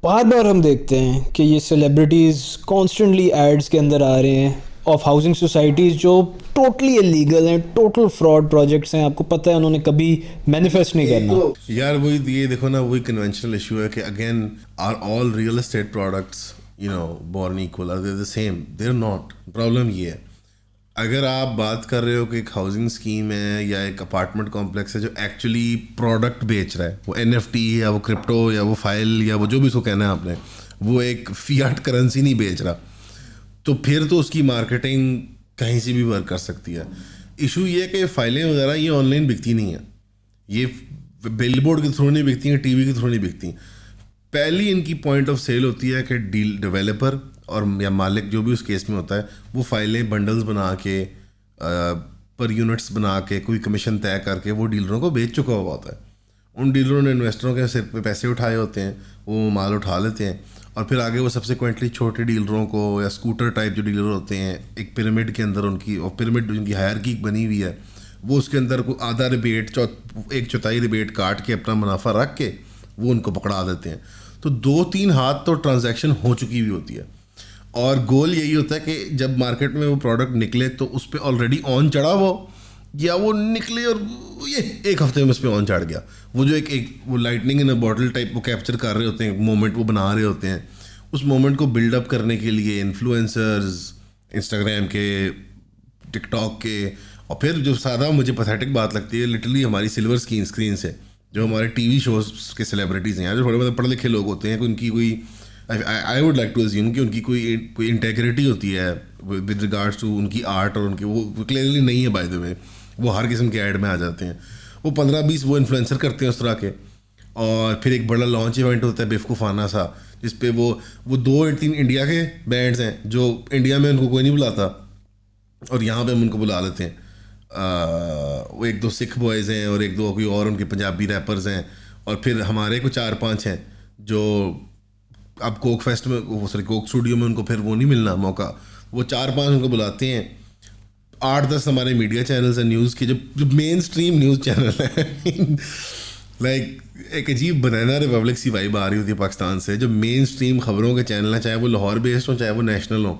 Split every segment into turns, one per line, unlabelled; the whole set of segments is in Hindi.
बार बार हम देखते हैं कि ये सेलिब्रिटीज़ कॉन्स्टेंटली एड्स के अंदर आ रहे हैं ऑफ हाउसिंग सोसाइटीज़ जो टोटली इलीगल हैं, टोटल फ्रॉड प्रोजेक्ट्स हैं। आपको पता है उन्होंने कभी मैनिफेस्ट नहीं करना।
यार वही ये देखो ना, वही कन्वेंशनल इशू है कि again are all real estate products born equal, are they the same? They are not. Problem ये है, अगर आप बात कर रहे हो कि एक हाउसिंग स्कीम है या एक अपार्टमेंट कॉम्प्लेक्स है जो एक्चुअली प्रोडक्ट बेच रहा है, वो NFT या वो क्रिप्टो या वो फाइल या वो जो भी उसको कहना है आपने, वो एक फियाट करेंसी नहीं बेच रहा, तो फिर तो उसकी मार्केटिंग कहीं से भी वर्क कर सकती है। इशू ये है कि फाइलें वगैरह ये ऑनलाइन बिकती नहीं है, ये बिलबोर्ड के थ्रू नहीं बिकती हैं, टीवी के थ्रू नहीं बिकती। पहली इनकी पॉइंट ऑफ सेल होती है कि डील डेवलपर और या मालिक जो भी उस केस में होता है, वो फाइलें बंडल्स बना के पर यूनिट्स बना के कोई कमीशन तय करके वो डीलरों को बेच चुका हुआ होता है। उन डीलरों ने इन्वेस्टरों के सिर पे पैसे उठाए होते हैं, वो माल उठा लेते हैं और फिर आगे वो सबसिक्वेंटली छोटे डीलरों को या स्कूटर टाइप जो डीलर होते हैं, एक पिरामिड के अंदर उनकी, और पिरामिड जिनकी हायरकी बनी हुई है, वो उसके अंदर को आधा रिबेट, एक चौथाई रिबेट काट के अपना मुनाफा रख के वो उनको पकड़ा देते हैं। तो 2-3 हाथ तो ट्रांजैक्शन हो चुकी हुई होती है और गोल यही होता है कि जब मार्केट में वो प्रोडक्ट निकले तो उस पर ऑलरेडी ऑन चढ़ा हो, या वो निकले और ये एक हफ्ते में उस पर ऑन चढ़ गया। वो जो एक वो लाइटनिंग इन अ बॉटल टाइप वो कैप्चर कर रहे होते हैं, मोमेंट वो बना रहे होते हैं। उस मोमेंट को बिल्डअप करने के लिए इन्फ्लुएंसर्स, इंस्टाग्राम के, टिकटॉक के, और फिर जो सादा मुझे पैथेटिक बात लगती है लिटरली हमारी सिल्वर स्क्रीन से जो हमारे टीवी शोज के सेलिब्रिटीज़ हैं, जो थोड़े बहुत पढ़े लिखे लोग होते हैं, उनकी कोई, I would like to assume कि उनकी कोई इंटेग्रिटी होती है विद रिगार्ड्स टू उनकी आर्ट, और उनके वो क्लियरली नहीं है बाय द वे। वो हर किस्म के ऐड में आ जाते हैं। वो 15-20 वो इन्फ्लुएंसर करते हैं उस तरह के, और फिर एक बड़ा लॉन्च इवेंट होता है बेवकूफ़ाना सा, जिस पे वो 2-3 इंडिया के बैंड्स हैं जो इंडिया में उनको कोई नहीं बुलाता और यहाँ पे हम उनको बुला लेते हैं। वो 1-2 सिख बॉयज़ हैं और 1-2 कोई और उनके पंजाबी रैपर्स हैं, और फिर हमारे को 4-5 हैं जो अब कोक फेस्ट में, सॉरी कोक स्टूडियो में उनको फिर वो नहीं मिलना मौका, वो 4-5 उनको बुलाते हैं। 8-10 हमारे मीडिया चैनल्स हैं न्यूज़ के, जो मेन स्ट्रीम न्यूज़ चैनल है लाइक एक अजीब बनाना रिपब्लिक सी वाइब आ रही होती है पाकिस्तान से। जो मेन स्ट्रीम खबरों के चैनल हैं, चाहे वो लाहौर बेस्ड हो चाहे वो नेशनल हो,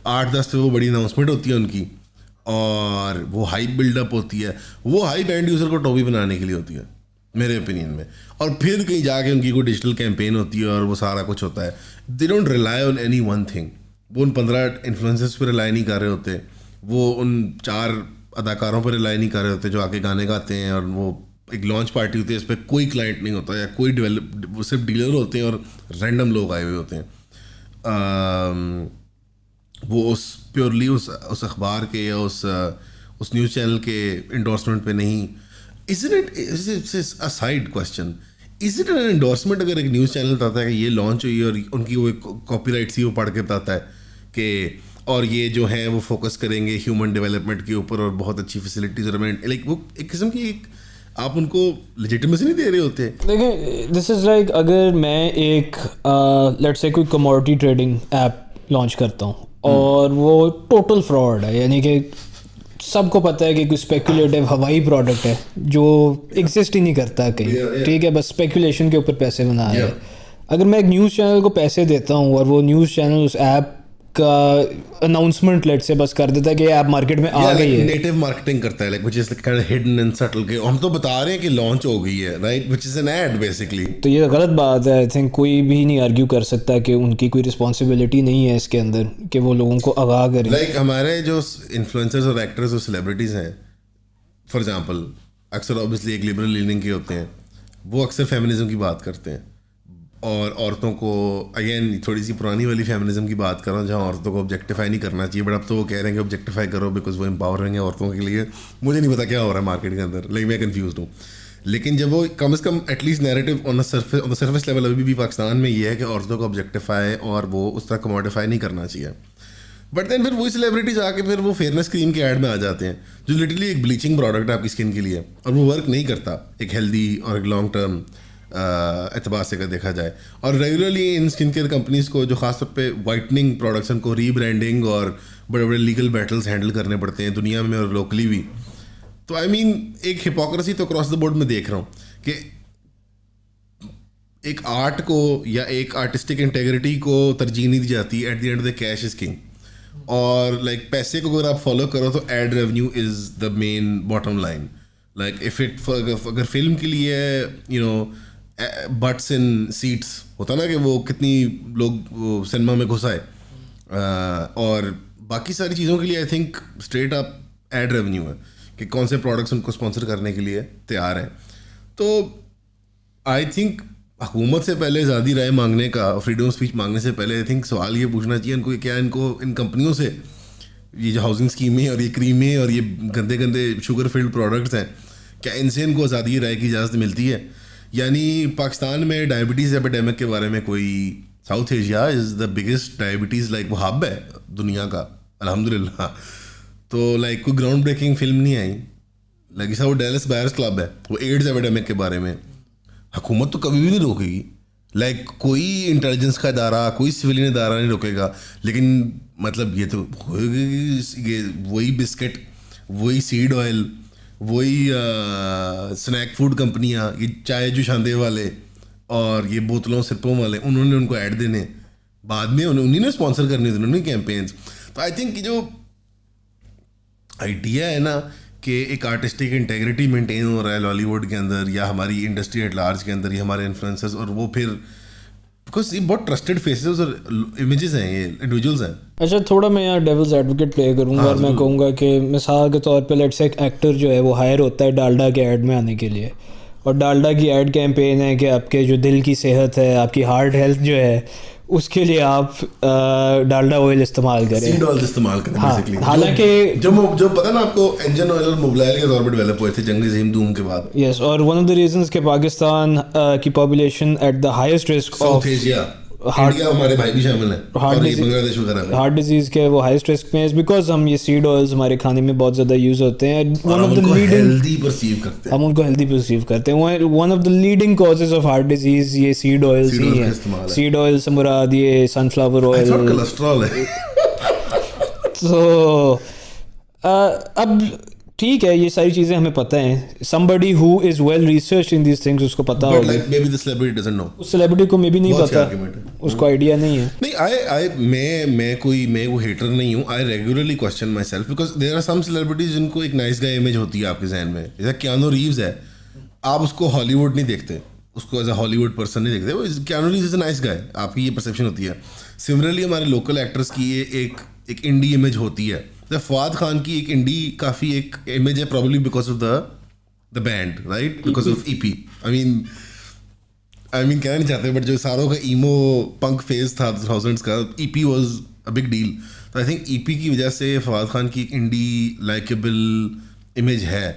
8-10 तो वो बड़ी अनाउंसमेंट होती है उनकी, और वो हाइप बिल्डअप होती है। वो हाइप एंड यूज़र को टॉपी बनाने के लिए होती है मेरे ओपिनियन में, और फिर कहीं जाके उनकी कोई डिजिटल कैंपेन होती है और वो सारा कुछ होता है। They don't rely on any one thing. वो उन 15 इन्फ्लुएंसर्स पर रिलाई नहीं कर रहे होते, वो उन 4 अदाकारों पर रिलाई नहीं कर रहे होते जो आके गाने गाते हैं, और वो एक लॉन्च पार्टी होती है, इस पर कोई क्लाइंट नहीं होता या कोई डेवलप, वो सिर्फ डीलर होते हैं और रैंडम लोग आए हुए होते हैं। वो उस प्योरली उस अखबार के या उस न्यूज़ चैनल के इंडोर्समेंट पे नहीं। Isn't it a side question? Is it an endorsement अगर एक न्यूज़ चैनल बताता है कि ये लॉन्च हुई और उनकी वो कॉपीराइट सी वो पढ़ के बताता है कि और ये जो है वो फोकस करेंगे ह्यूमन डेवलपमेंट के ऊपर और बहुत अच्छी फैसिलिटीज, और लाइक वो एक किस्म की आप उनको लेजिटिमेसी नहीं दे रहे होते।
देखिए, दिस इज़ लाइक अगर मैं एक लेट्स से कोई कमोडिटी ट्रेडिंग ऐप लॉन्च करता हूँ और वो टोटल फ्रॉड है, यानी कि सबको पता है कि कोई स्पेकुलेटिव हवाई प्रोडक्ट है जो एग्जिस्ट ही नहीं करता कहीं, ठीक है, बस स्पेकुलेशन के ऊपर पैसे बना रहे हैं। अगर मैं एक न्यूज़ चैनल को पैसे देता हूँ और वो न्यूज़ चैनल उस ऐप का अनाउंसमेंट लेट से बस कर देता है कि ऐप मार्केट में आ गई है,
नेटिव मार्केटिंग करता है, like which is kind of hidden and subtle, के हम तो बता रहे हैं कि लॉन्च हो गई है, right, which is an ad basically.
तो ये गलत बात है। आई थिंक कोई भी नहीं आर्ग्यू कर सकता कि उनकी कोई रिस्पॉन्सिबिलिटी नहीं है इसके अंदर कि वो लोगों को आगाह करें।
लाइक हमारे जो इन्फ्लुएंसर्स और एक्टर्स और सेलिब्रिटीज़ हैं, फॉर एग्जांपल, अक्सर ऑब्वियसली एक लिबरल लीनिंग के होते हैं, वो अक्सर फेमिनिज्म की बात करते हैं और औरतों को, अगेन थोड़ी सी पुरानी वाली फेमिनिज्म की बात कर रहा हूँ जहाँ औरतों को ऑब्जेक्टिफाई नहीं करना चाहिए, बट अब तो वो कह रहे हैं कि ऑब्जेक्टिफाई करो बिकॉज वो एम्पावरिंग है औरतों के लिए। मुझे नहीं पता क्या हो रहा है मार्केट के अंदर, लाइक मैं कंफ्यूज हूँ। लेकिन जब वो कम से कम at least narrative on the surface level अभी भी पाकिस्तान में ये है कि औरतों को ऑब्जेक्टिफाई और वो उस तरह कमोडिफाई नहीं करना चाहिए, बट देन फिर वही सेलिब्रिटीज आके फिर वो फेयरनेस क्रीम के ऐड में आ जाते हैं जो लिटरली एक ब्लीचिंग प्रोडक्ट है आपकी स्किन के लिए, और वो वर्क नहीं करता एक हेल्दी और एक लॉन्ग टर्म एतबार से अगर देखा जाए। और regularly in skin care companies को जो खासतौर पे वाइटनिंग प्रोडक्ट्स को रीब्रांडिंग और बड़े बड़े लीगल बैटल्स हैंडल करने पड़ते हैं दुनिया में और लोकली भी। तो आई मीन एक हिपोक्रेसी तो क्रॉस द बोर्ड में देख रहा हूँ कि एक आर्ट को या एक आर्टिस्टिक इंटेग्रिटी को तरजीह नहीं दी जाती. At the end the cash is king. और लाइक पैसे को अगर आप फॉलो करो तो ad revenue is the main bottom line. Like if it अगर फिल्म के लिए you know butts in seats होता ना कि वो कितनी लोग सिनेमा में घुसाए, और बाकी सारी चीज़ों के लिए I think straight up ad revenue है कि कौन से प्रोडक्ट्स उनको स्पॉन्सर करने के लिए तैयार हैं. तो आई थिंक हुकूमत से पहले आज़ादी राय मांगने का, फ्रीडम ऑफ स्पीच मांगने से पहले आई थिंक सवाल ये पूछना चाहिए इनको, क्या इनको इन कंपनियों से ये जो हाउसिंग स्कीमें और ये क्रीमें और ये गंदे गंदे शुगर फिल्ड प्रोडक्ट्स हैं, क्या इनसे इनको आज़ादी राय की इजाज़त मिलती है? यानी पाकिस्तान में डायबिटीज़ एपिडेमिक के बारे में कोई, south Asia is the biggest diabetes like वो हब है दुनिया का अल्हम्दुलिल्लाह. तो लाइक कोई ग्राउंड ब्रेकिंग फिल्म नहीं आई. लाइक जैसा वो डेलस बायर्स क्लब है, वो एड्स एपिडेमिक के बारे में हुकूमत तो कभी भी नहीं रोकेगी. लाइक कोई इंटेलिजेंस का इदारा, कोई सिविलियन इदारा नहीं रोकेगा. लेकिन मतलब ये तो ये वही बिस्किट, वही सीड ऑयल, वही स्नैक फूड कंपनियां, ये चाय जुशांदे वाले और ये बोतलों सिरपों वाले, उन्होंने उनको ऐड देने, बाद में उन्हीं ने स्पॉन्सर करने थे, उन्होंने कैंपेन्स. तो आई थिंक जो आइडिया है ना कि एक आर्टिस्टिक इंटेग्रिटी मेंटेन हो रहा है लॉलीवुड के अंदर या हमारी इंडस्ट्री एट लार्ज के अंदर, ये हमारे इन्फ्लुएंसर्स, और वो फिर बिकॉज ये बहुत ट्रस्टेड फेसेस और इमेजेस हैं, ये इंडिविजुअल्स हैं.
अच्छा, थोड़ा मैं यहाँ डेविल्स एडवोकेट प्ले करूँगा और मैं कहूँगा कि मिसाल के तौर पे लेट्स से एक एक्टर जो है वो हायर होता है डालडा के ऐड में आने के लिए, और डालडा की ऐड कैंपेन है कि आपके जो दिल की सेहत है, आपकी हार्ट हेल्थ जो है, उसके लिए आप डालडा ऑयल इस्तेमाल करें,
सीड ऑयल इस्तेमाल करें. बेसिकली
हालांकि
जो पता ना आपको इंजन ऑयल और मोबाइल के तौर पर डेवलप हुए थे जंग अज़ीम दूम के बाद.
यस, और वन ऑफ द रीजंस के पाकिस्तान की population at the highest risk of
Asia, India हमारे भाई भी शामिल हैं, और ये बांग्लादेश वगैरह में
हार्ट डिजीज के वो हाईएस्ट रिस्क में, इज बिकॉज हम ये सीड ऑयल्स हमारे खाने में बहुत ज़्यादा यूज़ होते हैं. One of the leading,
healthy perceive करते हैं,
हम उनको हेल्दी परसीव करते हैं. One of the leading causes of heart disease ये सीड ऑयल्स ही हैं. सीड ऑयल से मुराद ये सनफ्लावर ऑयल,
कोलेस्ट्रॉल है.
तो अब ठीक है, ये सारी चीज़ें हमें पता हैं. somebody who is well researched in these things उसको पता होगा.
Like maybe the celebrity doesn't know.
उस सेलिब्रिटी को मे भी नहीं पता, उसको आइडिया नहीं है.
नहीं, मैं कोई हेटर नहीं हूँ. I regularly question myself because there are some celebrities जिनको एक नाइस गाय इमेज होती है आपके जहन में. जैसे कियानो रीव्स है, आप उसको हॉलीवुड नहीं देखते, उसको एज अ हॉलीवुड पर्सन नहीं देखते. वो Keanu Reeves is a nice guy, आपकी ये परसेप्शन होती है. सिमिलरली हमारे लोकल एक्टर्स की ये एक इंडी इमेज होती है. फवाद खान की एक इंडी काफ़ी एक इमेज है, probably because of the band, right, because of EP. I mean कहना नहीं चाहते, बट जो सारों का ईमो पंक फेज था 2000s का, EP was a big deal. तो आई थिंक ईपी की वजह से फवाद खान की एक इंडी लाइकेबल इमेज है.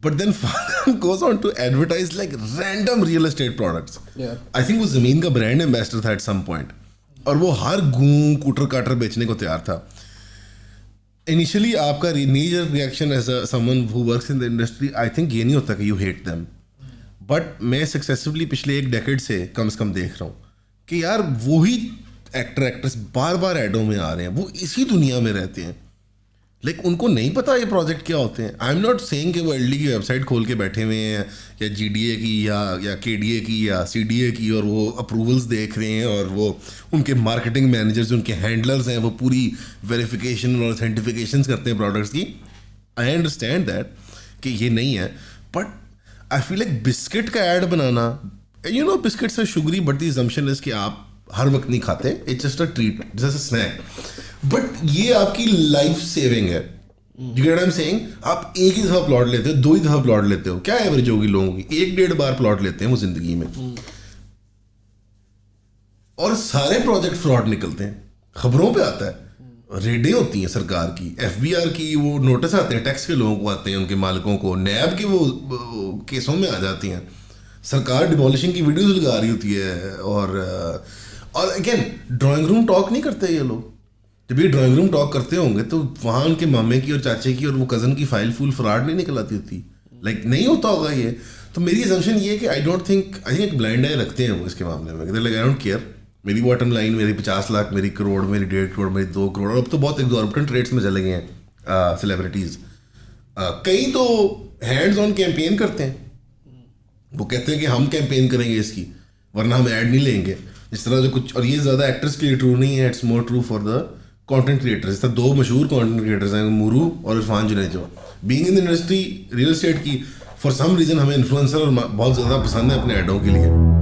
But then Fawad Khan goes on to advertise like random real estate products. I think वो ज़मीन का ब्रांड एम्बेसडर था एट सम पॉइंट, और वो हर गूं कूटर काटर बेचने को तैयार था. इनिशियली आपका knee jerk reaction as a someone who works in the industry, I think ये नहीं होता कि यू हेट देम. बट मैं सक्सेसफुली पिछले एक डेकेड से कम देख रहा हूँ कि यार वही एक्टर एक्ट्रेस बार बार एडों में आ रहे हैं, वो इसी दुनिया में रहते हैं. लाइक उनको नहीं पता ये प्रोजेक्ट क्या होते हैं. आई एम नॉट सेइंग कि वो एलडी की वेबसाइट खोल के बैठे हुए हैं, या जीडीए की या केडीए की या सीडीए की, और वो अप्रूवल्स देख रहे हैं, और वो उनके मार्केटिंग मैनेजर्स, उनके हैंडलर्स हैं, वो पूरी वेरिफिकेशन और ऑथेंटिफिकेशन करते हैं प्रोडक्ट्स की. आई अंडरस्टैंड दैट कि ये नहीं है, but I feel like biscuit का ऐड बनाना, you know biscuits are sugary, but the assumption is कि आप हर वक्त नहीं खाते, it's just a treat, just a snack. But ये आपकी लाइफ सेविंग है. You get I am saying. आप एक ही दफ़ा प्लॉट लेते हो, 2 ही दफ़ा प्लॉट लेते हो, क्या एवरेज होगी लोगों की? 1-1.5 बार प्लॉट लेते हैं वो जिंदगी में, और सारे प्रोजेक्ट फ्रॉड निकलते हैं. खबरों पे आता है, रेडें होती हैं सरकार की, एफबीआर की, वो नोटिस आते हैं, टैक्स के लोगों को आते हैं, उनके मालिकों को, नैब के वो केसों में आ जाती हैं. सरकार डिमोलिशिंग की वीडियोस लगा रही होती है. और अगेन ड्राइंग रूम टॉक नहीं करते ये लोग. जब ये ड्राइंग रूम टॉक करते होंगे तो वहाँ उनके मामे की और चाचे की और वो कज़न की फाइल फुल फ्रॉड नहीं निकल आती होती. लाइक नहीं होता होगा ये. तो मेरी असम्पशन ये है कि आई थिंक एक ब्लाइंड आई रखते हैं वो इसके मामले में. लाइक आई डोंट केयर, मेरी बॉटम लाइन, मेरी 50 लाख, मेरी करोड़, मेरी 1.5 करोड़, मेरी 2 करोड़, और अब तो बहुत एग्जॉर्बिटेंट रेट्स में चले गए हैं सेलिब्रिटीज़. कई तो हैंड्स ऑन कैंपेन करते हैं. वो कहते हैं कि हम कैंपेन करेंगे इसकी, वरना हम ऐड नहीं लेंगे। इस तरह जो कुछ, और ये ज़्यादा एक्टर्स के लिए ट्रू नहीं है, it's more true for the content creators. इस तरह दो मशहूर कंटेंट क्रिएटर्स हैं, मुरू और Irfan Junejo. Being in the industry real estate की, फॉर सम रीज़न हमें इन्फ्लुएंसर और बहुत ज़्यादा पसंद है अपने ऐडों के लिए।